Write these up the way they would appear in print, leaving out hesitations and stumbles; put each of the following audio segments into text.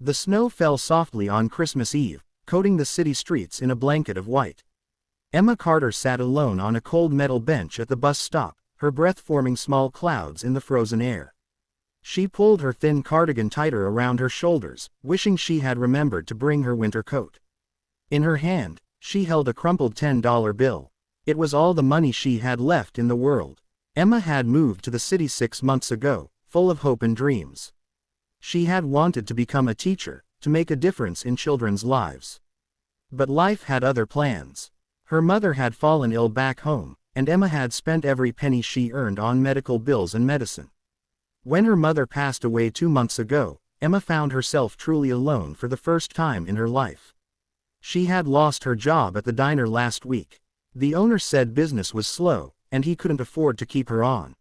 The snow fell softly on Christmas Eve, coating the city streets in a blanket of white. Emma Carter sat alone on a cold metal bench at the bus stop, her breath forming small clouds in the frozen air. She pulled her thin cardigan tighter around her shoulders, wishing she had remembered to bring her winter coat. In her hand, she held a crumpled $10 bill. It was all the money she had left in the world. Emma had moved to the city 6 months ago, full of hope and dreams. She had wanted to become a teacher, to make a difference in children's lives. But life had other plans. Her mother had fallen ill back home, and Emma had spent every penny she earned on medical bills and medicine. When her mother passed away 2 months ago, Emma found herself truly alone for the first time in her life. She had lost her job at the diner last week. The owner said business was slow, and he couldn't afford to keep her on.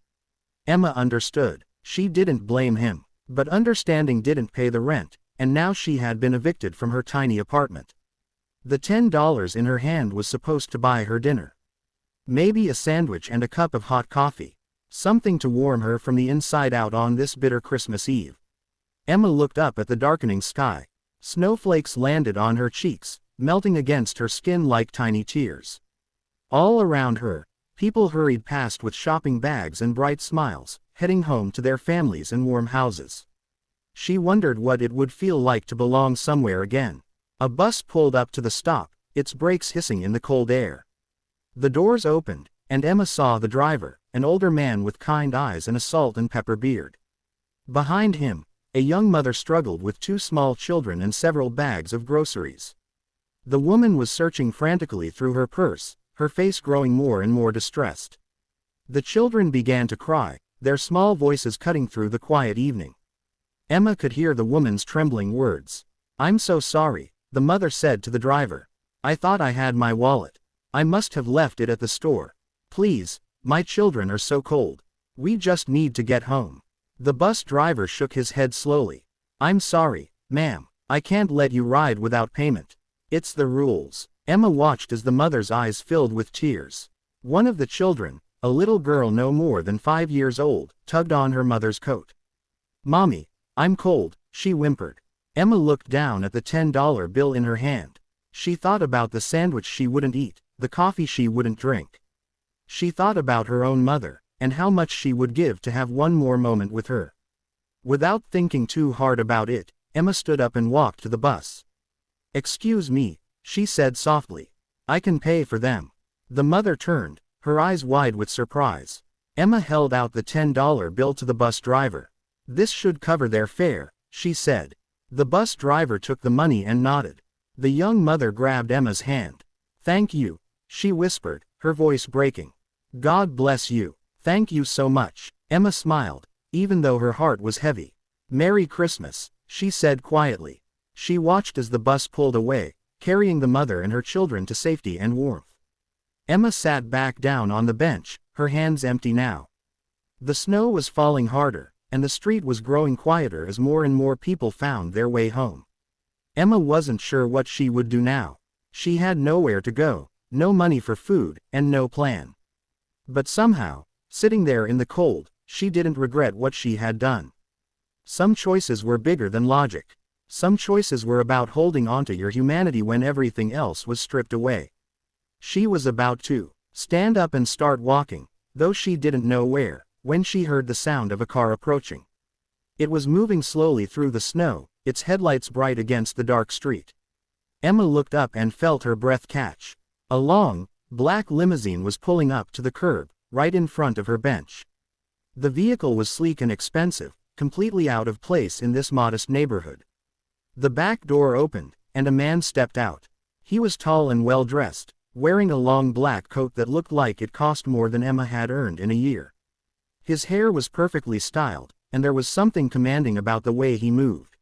Emma understood. She didn't blame him. But understanding didn't pay the rent, and now she had been evicted from her tiny apartment. The $10 in her hand was supposed to buy her dinner. Maybe a sandwich and a cup of hot coffee. Something to warm her from the inside out on this bitter Christmas Eve. Emma looked up at the darkening sky. Snowflakes landed on her cheeks, melting against her skin like tiny tears. All around her, people hurried past with shopping bags and bright smiles, heading home to their families and warm houses. She wondered what it would feel like to belong somewhere again. A bus pulled up to the stop, its brakes hissing in the cold air. The doors opened, and Emma saw the driver, an older man with kind eyes and a salt and pepper beard. Behind him, a young mother struggled with 2 small children and several bags of groceries. The woman was searching frantically through her purse, her face growing more and more distressed. The children began to cry, their small voices cutting through the quiet evening. Emma could hear the woman's trembling words. "I'm so sorry," the mother said to the driver. "I thought I had my wallet. I must have left it at the store. Please, my children are so cold. We just need to get home." The bus driver shook his head slowly. "I'm sorry, ma'am. I can't let you ride without payment. It's the rules." Emma watched as the mother's eyes filled with tears. One of the children, a little girl no more than 5 years old, tugged on her mother's coat. "Mommy, I'm cold," she whimpered. Emma looked down at the $10 bill in her hand. She thought about the sandwich she wouldn't eat, the coffee she wouldn't drink. She thought about her own mother, and how much she would give to have one more moment with her. Without thinking too hard about it, Emma stood up and walked to the bus. "Excuse me," she said softly. "I can pay for them." The mother turned, her eyes wide with surprise. Emma held out the $10 bill to the bus driver. "This should cover their fare," she said. The bus driver took the money and nodded. The young mother grabbed Emma's hand. "Thank you," she whispered, her voice breaking. "God bless you. Thank you so much." Emma smiled, even though her heart was heavy. "Merry Christmas," she said quietly. She watched as the bus pulled away, carrying the mother and her children to safety and warmth. Emma sat back down on the bench, her hands empty now. The snow was falling harder, and the street was growing quieter as more and more people found their way home. Emma wasn't sure what she would do now. She had nowhere to go, no money for food, and no plan. But somehow, sitting there in the cold, she didn't regret what she had done. Some choices were bigger than logic. Some choices were about holding onto your humanity when everything else was stripped away. She was about to stand up and start walking, though she didn't know where, when she heard the sound of a car approaching. It was moving slowly through the snow, its headlights bright against the dark street. Emma looked up and felt her breath catch. A long, black limousine was pulling up to the curb, right in front of her bench. The vehicle was sleek and expensive, completely out of place in this modest neighborhood. The back door opened, and a man stepped out. He was tall and well-dressed, wearing a long black coat that looked like it cost more than Emma had earned in a year. His hair was perfectly styled, and there was something commanding about the way he moved.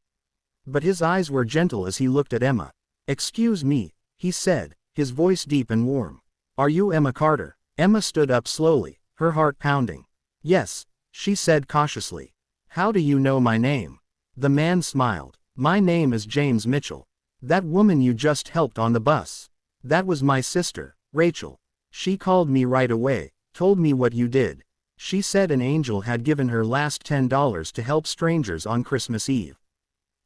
But his eyes were gentle as he looked at Emma. "Excuse me," he said, his voice deep and warm. "Are you Emma Carter?" Emma stood up slowly, her heart pounding. "Yes," she said cautiously. "How do you know my name?" The man smiled. "My name is James Mitchell. That woman you just helped on the bus. That was my sister, Rachel. She called me right away, told me what you did. She said an angel had given her last $10 to help strangers on Christmas Eve."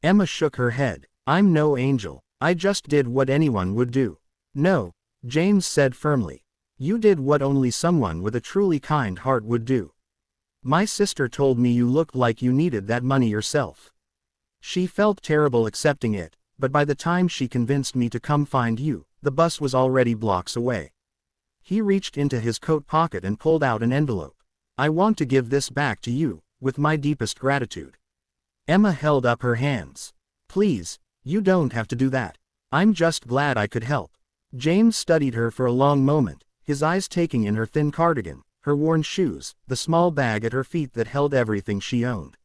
Emma shook her head. I'm no angel. I just did what anyone would do. No, James said firmly. You did what only someone with a truly kind heart would do. My sister told me you looked like you needed that money yourself. She felt terrible accepting it, but by the time she convinced me to come find you, the bus was already blocks away. He reached into his coat pocket and pulled out an envelope. I want to give this back to you, with my deepest gratitude. Emma held up her hands. Please, you don't have to do that. I'm just glad I could help. James studied her for a long moment, his eyes taking in her thin cardigan, her worn shoes, the small bag at her feet that held everything she owned.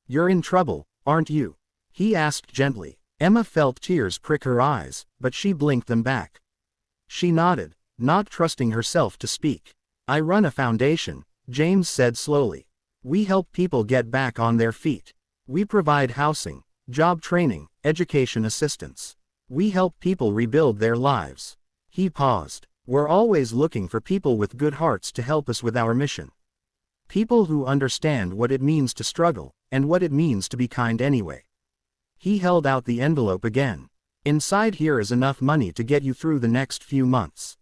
You're in trouble, aren't you? He asked gently. Emma felt tears prick her eyes, but she blinked them back. She nodded, not trusting herself to speak. I run a foundation, James said slowly. We help people get back on their feet. We provide housing, job training, education assistance. We help people rebuild their lives. He paused. We're always looking for people with good hearts to help us with our mission. People who understand what it means to struggle, and what it means to be kind anyway. He held out the envelope again. Inside here is enough money to get you through the next few months.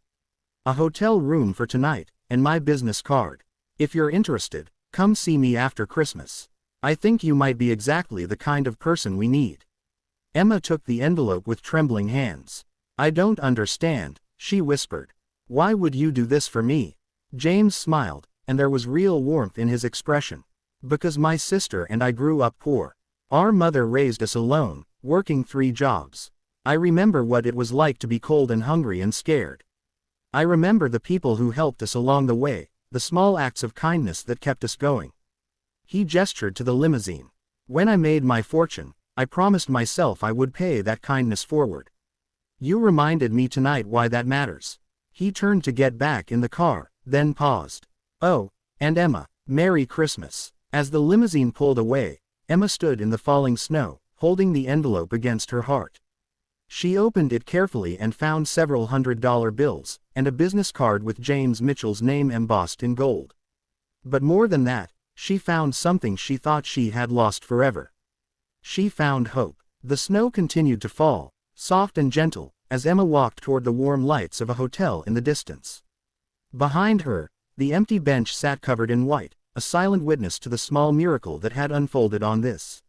A hotel room for tonight, and my business card. If you're interested, come see me after Christmas. I think you might be exactly the kind of person we need. Emma took the envelope with trembling hands. I don't understand, she whispered. Why would you do this for me? James smiled, and there was real warmth in his expression. Because my sister and I grew up poor. Our mother raised us alone, working 3 jobs. I remember what it was like to be cold and hungry and scared. I remember the people who helped us along the way, the small acts of kindness that kept us going. He gestured to the limousine. When I made my fortune, I promised myself I would pay that kindness forward. You reminded me tonight why that matters. He turned to get back in the car, then paused. Oh, and Emma, Merry Christmas. As the limousine pulled away, Emma stood in the falling snow, holding the envelope against her heart. She opened it carefully and found several $100 bills, and a business card with James Mitchell's name embossed in gold. But more than that, she found something she thought she had lost forever. She found hope. The snow continued to fall, soft and gentle, as Emma walked toward the warm lights of a hotel in the distance. Behind her, the empty bench sat covered in white, a silent witness to the small miracle that had unfolded on this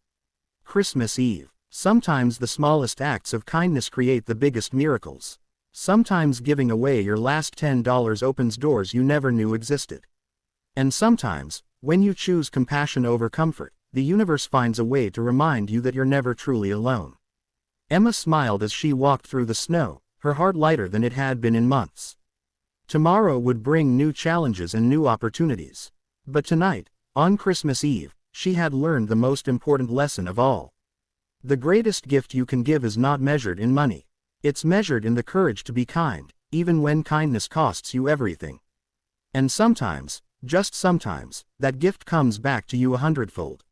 Christmas Eve. Sometimes the smallest acts of kindness create the biggest miracles. Sometimes giving away your last $10 opens doors you never knew existed. And sometimes, when you choose compassion over comfort, the universe finds a way to remind you that you're never truly alone. Emma smiled as she walked through the snow, her heart lighter than it had been in months. Tomorrow would bring new challenges and new opportunities. But tonight, on Christmas Eve, she had learned the most important lesson of all. The greatest gift you can give is not measured in money. It's measured in the courage to be kind, even when kindness costs you everything. And sometimes, just sometimes, that gift comes back to you 100-fold.